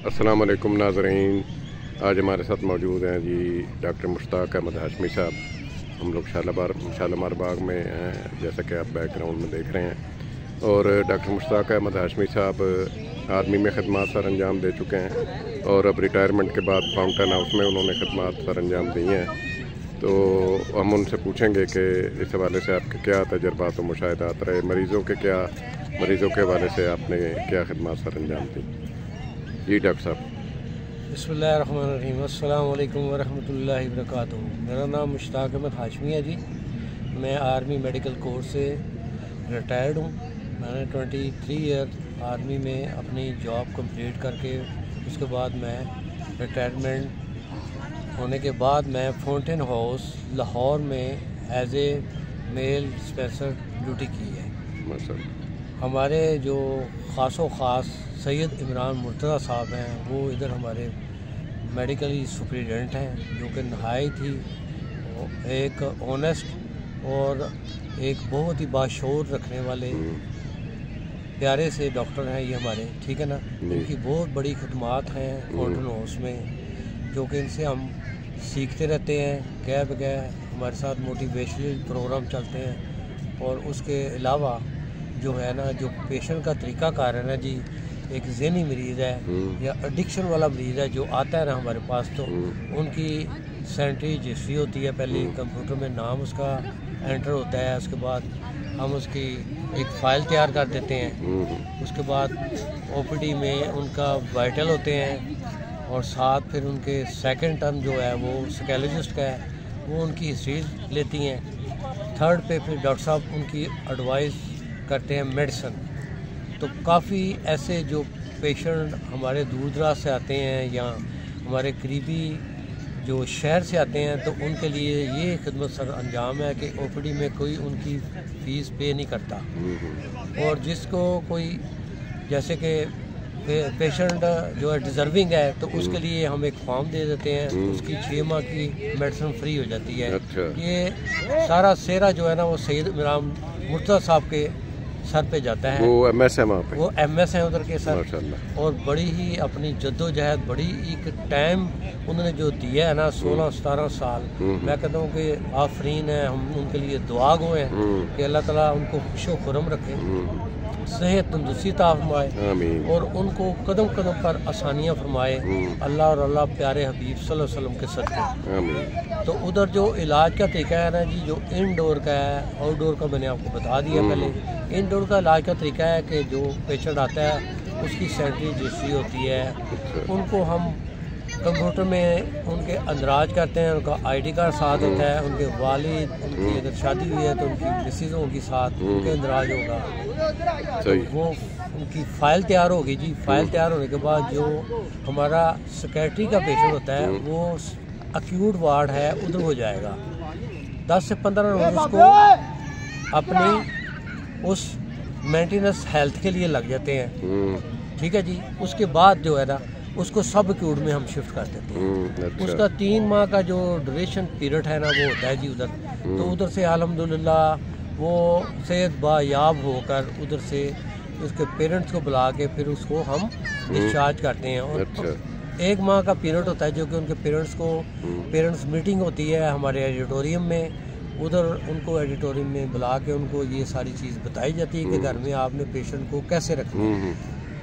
अस्सलाम वालेकुम नाज़रीन। आज हमारे साथ मौजूद हैं जी डॉक्टर मुश्ताक अहमद हाशमी साहब। हम लोग शालामार बाग में हैं, जैसा कि आप बैकग्राउंड में देख रहे हैं। और डॉक्टर मुश्ताक अहमद हाशमी साहब आर्मी में खदमात सर अंजाम दे चुके हैं और अब रिटायरमेंट के बाद फाउंटेन हाउस में उन्होंने खदमात सर अंजाम दी हैं। तो हम उनसे पूछेंगे कि इस हवाले से आपके क्या तजर्बात और मुशाहिदात रहे, मरीज़ों के हवाले से आपने क्या खदमात सर अंजाम दी। जी डॉक्टर साहब। बिस्मिल्लाहिर्रहमानिर्रहीम। अस्सलाम वालेकुम वरहमतुल्लाहि वबरकातुहू। मेरा नाम मुश्ताक अहमद हाशमी है जी। मैं आर्मी मेडिकल कोर्स से रिटायर्ड हूँ। मैंने 23 ईयर आर्मी में अपनी जॉब कंप्लीट करके उसके बाद मैं रिटायरमेंट होने के बाद मैं फाउंटेन हाउस लाहौर में as a male dispenser duty की है। हमारे जो ख़ासो ख़ास सैयद इमरान मुर्तज़ा साहब हैं, वो इधर हमारे मेडिकली सुपरिटेंडेंट हैं, जो कि नहायत ही एक ऑनेस्ट और एक बहुत ही बाशऊर रखने वाले प्यारे से डॉक्टर हैं ये हमारे, ठीक है ना। इनकी बहुत बड़ी खदमात हैं फाउंटेन हाउस में, जो कि इनसे हम सीखते रहते हैं। क्या बगैर हमारे साथ मोटिवेशनल प्रोग्राम चलते हैं। और उसके अलावा जो है ना, जो पेशेंट का तरीक़ाकार है ना जी, एक ज़हनी मरीज़ है या एडिक्शन वाला मरीज़ है जो आता है ना हमारे पास, तो उनकी सेंट्री रजिस्ट्री होती है। पहले कंप्यूटर में नाम उसका एंटर होता है, उसके बाद हम उसकी एक फ़ाइल तैयार कर देते हैं। उसके बाद ओपीडी में उनका वाइटल होते हैं और साथ फिर उनके सेकंड टर्म जो है वो साइकोलॉजिस्ट का है, वो उनकी हिस्ट्री लेती हैं। थर्ड पे फिर डॉक्टर साहब उनकी एडवाइस करते हैं मेडिसिन। तो काफ़ी ऐसे जो पेशेंट हमारे दूर दराज से आते हैं या हमारे करीबी जो शहर से आते हैं, तो उनके लिए ये खिदमत सर अंजाम है कि ओपीडी में कोई उनकी फ़ीस पे नहीं करता। और जिसको कोई जैसे कि पेशेंट जो है डिज़र्विंग है, तो उसके लिए हम एक फॉर्म दे देते हैं, उसकी 6 माह की मेडिसिन फ्री हो जाती है। ये सारा सेहरा जो है ना वो सैयद इमरान मुर्तज़ा साहब के सर पे जाता है। वो एमएस है वहाँ पे, वो एमएस है उधर के सर। और बड़ी ही अपनी जद्दोजहद, बड़ी एक टाइम उन्होंने जो दिया है ना, 16-17 साल, मैं कहता हूँ कि आफरीन है। हम उनके लिए दुआ गो हैं कि अल्लाह ताला उनको खुशो खुरम रखे, सेहत तंदुरुस्ती अता फरमाए और उनको कदम कदम पर आसानियाँ फरमाए, अल्लाह और अल्लाह प्यारे हबीब सल्लल्लाहु अलैहि वसल्लम के सदक़े। तो उधर जो इलाज का तरीका है ना जी, जो इनडोर का है, आउटडोर का मैंने आपको बता दिया पहले। इनडोर का इलाज का तरीका है कि जो पेशेंट आता है उसकी सेंट्री रजिस्ट्री होती है, उनको हम कंप्यूटर में उनके अंदराज करते हैं, उनका आईडी कार्ड साथ होता है, उनके वालिद, उनकी अगर शादी हुई है तो उनकी मिसेज होगी साथ, उनके अंदराज होगा। तो वो उनकी फ़ाइल तैयार होगी जी। फ़ाइल तैयार होने के बाद जो हमारा सेक्रेटरी का पेशेंट होता है, वो एक्यूट वार्ड है उधर हो जाएगा। 10 से 15 रोज उसको अपनी उस मेंटेनेंस हेल्थ के लिए लग जाते हैं, ठीक है जी। उसके बाद जो है ना उसको सब एक्यूट में हम शिफ्ट कर देते हैं। उसका 3 माह का जो ड्यूरेशन पीरियड है ना वो होता है जी उधर। तो उधर से अल्हम्दुलिल्लाह वो सेहत बायाब होकर उधर से उसके पेरेंट्स को बुला के फिर उसको हम डिस्चार्ज करते हैं। और 1 माह का पीरियड होता है जो कि उनके पेरेंट्स मीटिंग होती है हमारे एडिटोरियम में। उधर उनको एडिटोरियम में बुला के उनको ये सारी चीज़ बताई जाती है कि घर में आपने पेशेंट को कैसे रखना है,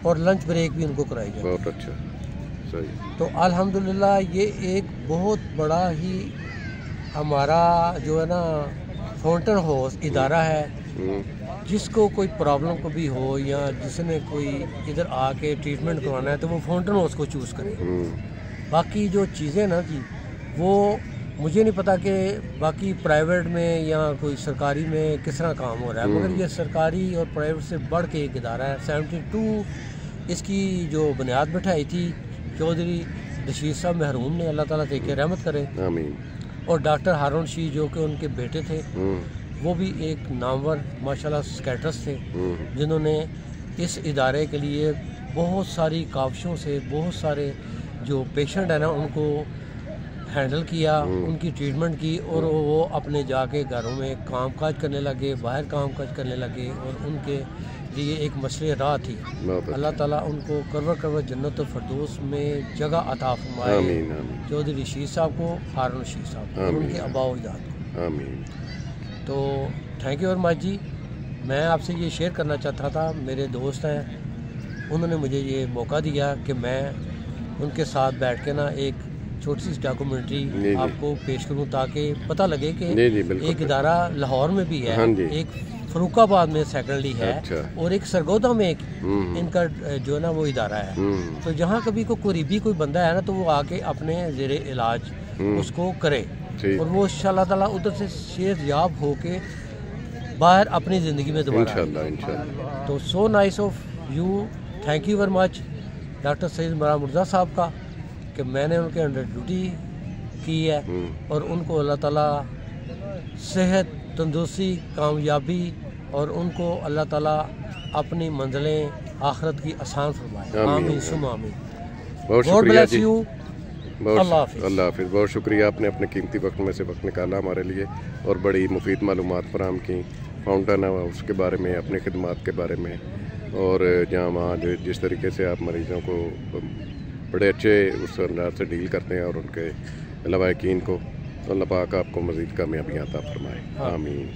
और लंच ब्रेक भी उनको कराई जाती है। बहुत अच्छा, सही। तो अल्हम्दुलिल्लाह ये एक बहुत बड़ा ही हमारा जो है ना फाउंटेन हाउस इदारा है, जिसको कोई प्रॉब्लम को भी हो या जिसने कोई इधर आके ट्रीटमेंट करवाना है तो वो फाउंटेन हाउस को चूज़ करे। बाकी जो चीज़ें ना जी, वो मुझे नहीं पता कि बाकी प्राइवेट में या कोई सरकारी में किस तरह काम हो रहा है, मगर ये सरकारी और प्राइवेट से बढ़ के एक इदारा है। 72 इसकी जो बुनियाद बिठाई थी चौधरी रशीद साहब महरूम ने, अल्लाह ताला के रहमत करे। और डॉक्टर हारून शी जो कि उनके बेटे थे, वो भी एक नामवर माशाल्लाह स्कैटर्स थे, जिन्होंने इस इदारे के लिए बहुत सारी काविशों से बहुत सारे जो पेशेंट है ना उनको हैंडल किया, उनकी ट्रीटमेंट की, और वो अपने जाके घरों में काम काज करने लगे, बाहर काम काज करने लगे। और उनके لیے ایک مشرع راہ تھی. اللہ تعالیٰ ان کو کرور جنت الفردوس میں جگہ عطا فرمائے. آمین آمین. چودھری رشید صاحب کو، ہارون رشید صاحب کو، ان کے آباء و اجداد کو. آمین. تو تھینک یو ویری مچ جی. میں آپ سے یہ شیئر کرنا چاہتا تھا، میرے دوست ہیں، انہوں نے مجھے یہ موقع دیا کہ میں ان کے ساتھ بیٹھ کے نا ایک چھوٹی سی ڈاکومنٹری آپ کو پیش کروں تاکہ پتہ لگے کہ ایک ادارہ لاہور میں بھی ہے، ایک فروخ آباد میں سیکنڈلی ہے، اور ایک سرگودا میں ایک ان کا جو ہے نا وہ ادارہ ہے. تو جہاں کبھی قریبی کوئی بندہ ہے نا تو وہ آ کے اپنے زیر علاج اس کو کرے، اور وہ انشاءاللہ تعالیٰ ادھر سے صحت یاب ہو کے باہر اپنی زندگی میں دوبارہ. انشاءاللہ. تو so nice of you. Thank you very much doctor Syed Imran Mirza Sahab کا کہ میں نے ان کے انڈر ڈیوٹی کی ہے، اور ان کو اللہ تعالیٰ صحت، تندرستی، کامیابی، اور ان کو اللہ تعالیٰ اپنی منزلیں آخرت کی آسان فرمائے. آمین ثم آمین. God bless you. اللہ حافظ. اللہ حافظ. بہت شکریہ، آپ نے اپنے قیمتی وقت میں سے وقت نکالا ہمارے لیے اور بڑی مفید معلومات فراہم کی فاؤنٹین ہاؤس کے بارے میں، اپنی خدمات کے بارے میں، اور جہاں وہاں جس طریقے سے آپ مریضوں کو بڑے اچھے اس انداز سے ڈیل کرتے ہیں، اور ان کے لوائقین کو اللہ پاک آپ کو مزید کامیابیاں عطا فرمائے. آمین.